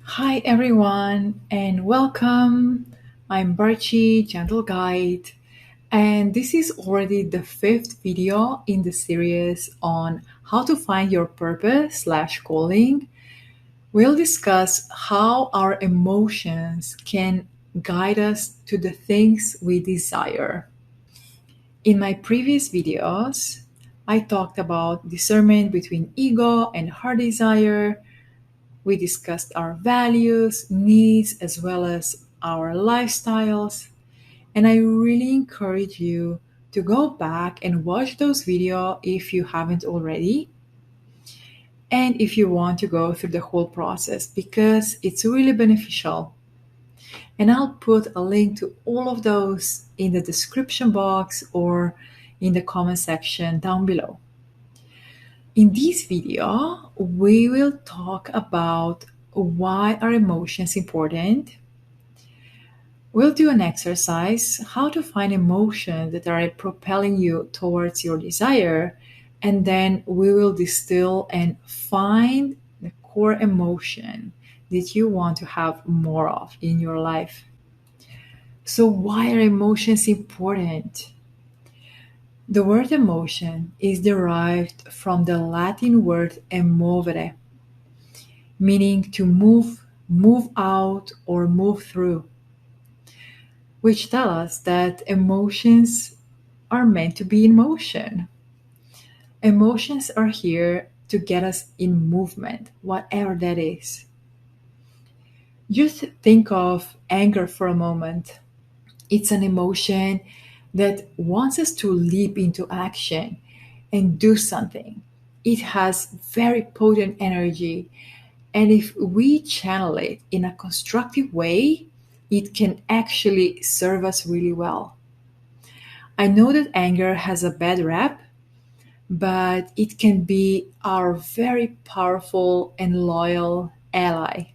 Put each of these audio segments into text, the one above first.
Hi everyone and welcome. I'm Barchi, Gentle Guide, and this is already the fifth video in the series on how to find your purpose slash calling. We'll discuss how our emotions can guide us to the things we desire. In my previous videos, I talked about discernment between ego and heart desire. We discussed our values, needs, as well as our lifestyles. And I really encourage you to go back and watch those videos if you haven't already. And if you want to go through the whole process, because it's really beneficial. And I'll put a link to all of those in the description box or in the comment section down below. In this video, we will talk about why are emotions important. We'll do an exercise, how to find emotions that are propelling you towards your desire, and then we will distill and find the core emotion that you want to have more of in your life. So, why are emotions important? The word emotion is derived from the Latin word emovere, meaning to move out, or move through, which tell us that emotions are meant to be in motion. Emotions are here to get us in movement, whatever that is. Just think of anger for a moment. It's an emotion that wants us to leap into action and do something. It has very potent energy. And if we channel it in a constructive way, it can actually serve us really well. I know that anger has a bad rap, but it can be our very powerful and loyal ally.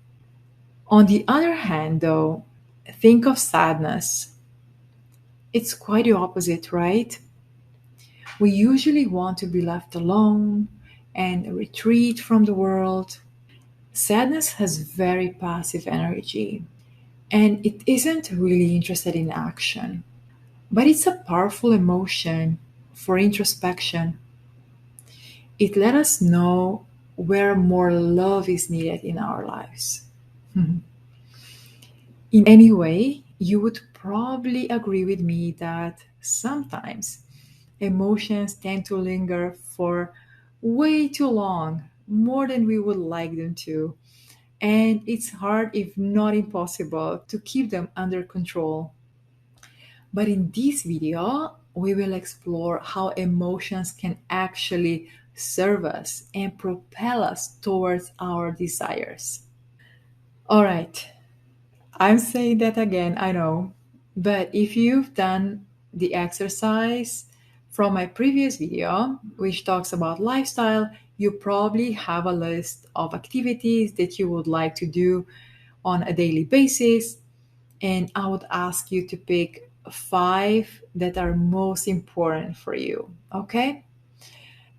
On the other hand, though, think of sadness. It's quite the opposite, right? We usually want to be left alone and retreat from the world. Sadness has very passive energy, and it isn't really interested in action. But it's a powerful emotion for introspection. It let us know where more love is needed in our lives. In any way, you would probably agree with me that sometimes emotions tend to linger for way too long, more than we would like them to. And it's hard, if not impossible, to keep them under control. But in this video, we will explore how emotions can actually serve us and propel us towards our desires. All right, I'm saying that again, I know. But if you've done the exercise from my previous video, which talks about lifestyle, you probably have a list of activities that you would like to do on a daily basis. And I would ask you to pick five that are most important for you. Okay?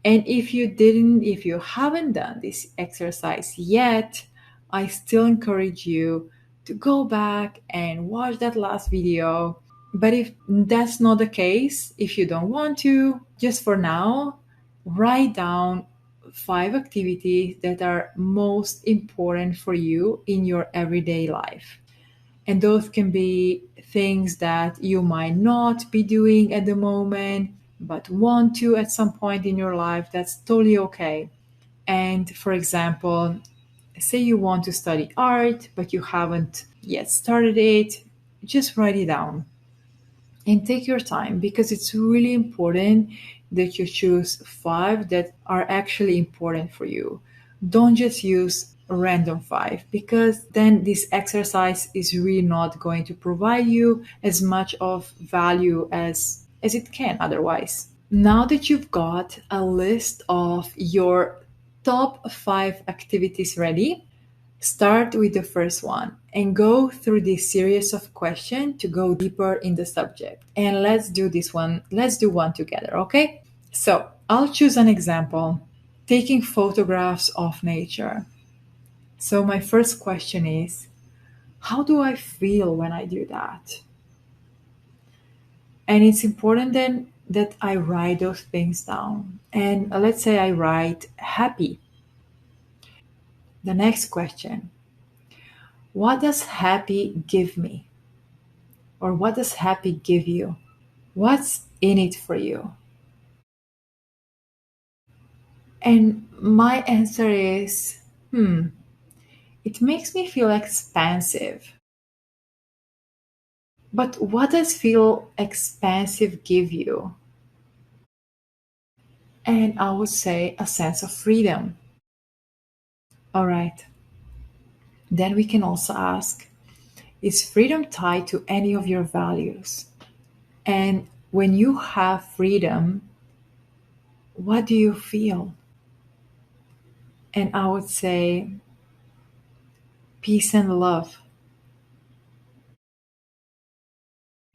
And if you haven't done this exercise yet, I still encourage you to go back and watch that last video. But if that's not the case, if you don't want to, just for now, write down five activities that are most important for you in your everyday life. And those can be things that you might not be doing at the moment, but want to at some point in your life. That's totally okay. And for example, say you want to study art, but you haven't yet started it, just write it down and take your time, because it's really important that you choose five that are actually important for you. Don't just use random five, because then this exercise is really not going to provide you as much of value as it can otherwise. Now that you've got a list of your top five activities ready, start with the first one and go through this series of questions to go deeper in the subject. And let's do this one. Let's do one together, okay? So I'll choose an example, taking photographs of nature. So, my first question is, how do I feel when I do that? And it's important then that I write those things down. And let's say I write happy. The next question, what does happy give me? Or what does happy give you? What's in it for you? And my answer is, it makes me feel expansive. But what does feel expansive give you? And I would say a sense of freedom. All right. Then we can also ask, is freedom tied to any of your values? And when you have freedom, what do you feel? And I would say peace and love.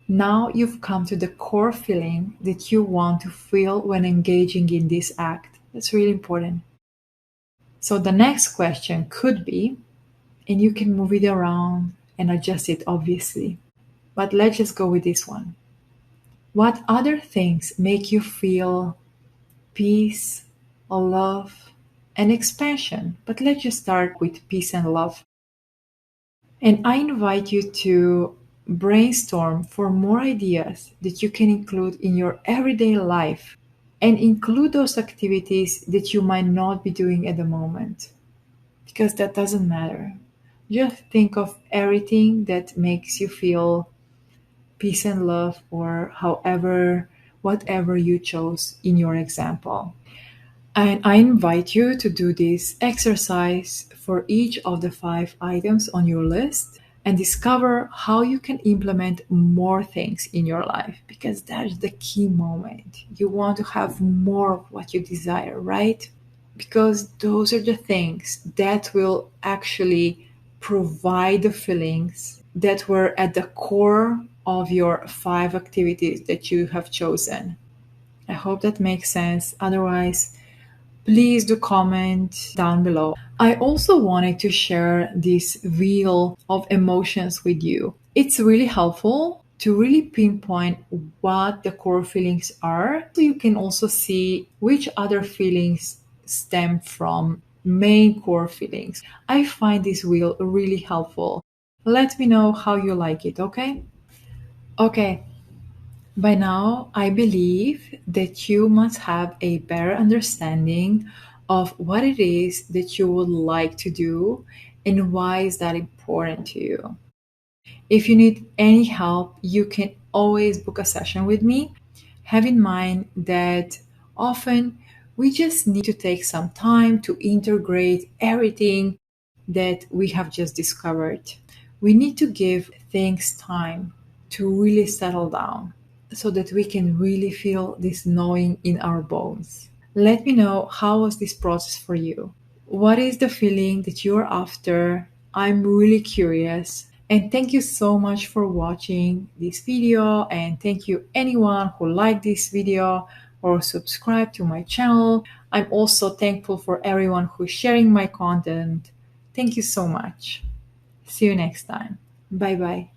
Now you've come to the core feeling that you want to feel when engaging in this act. That's really important. So the next question could be, and you can move it around and adjust it obviously, but let's just go with this one. What other things make you feel peace, love, and expansion? But let's just start with peace and love. And I invite you to brainstorm for more ideas that you can include in your everyday life and include those activities that you might not be doing at the moment because that doesn't matter. Just think of everything that makes you feel peace and love, or however, whatever you chose in your example. And I invite you to do this exercise for each of the 5 items on your list and discover how you can implement more things in your life because that's the key moment. You want to have more of what you desire, right? Because those are the things that will actually provide the feelings that were at the core of your 5 activities that you have chosen. I hope that makes sense. Otherwise, please do comment down below. I also wanted to share this wheel of emotions with you. It's really helpful to really pinpoint what the core feelings are so you can also see which other feelings stem from main core feelings. I find this wheel really helpful. Let me know how you like it, okay? Okay, by now, I believe that you must have a better understanding of what it is that you would like to do and why is that important to you. If you need any help, you can always book a session with me. Have in mind that often we just need to take some time to integrate everything that we have just discovered. We need to give things time to really settle down so that we can really feel this knowing in our bones. Let me know, how was this process for you? What is the feeling that you're after? I'm really curious. And thank you so much for watching this video. And thank you anyone who liked this video or subscribed to my channel. I'm also thankful for everyone who's sharing my content. Thank you so much. See you next time. Bye bye.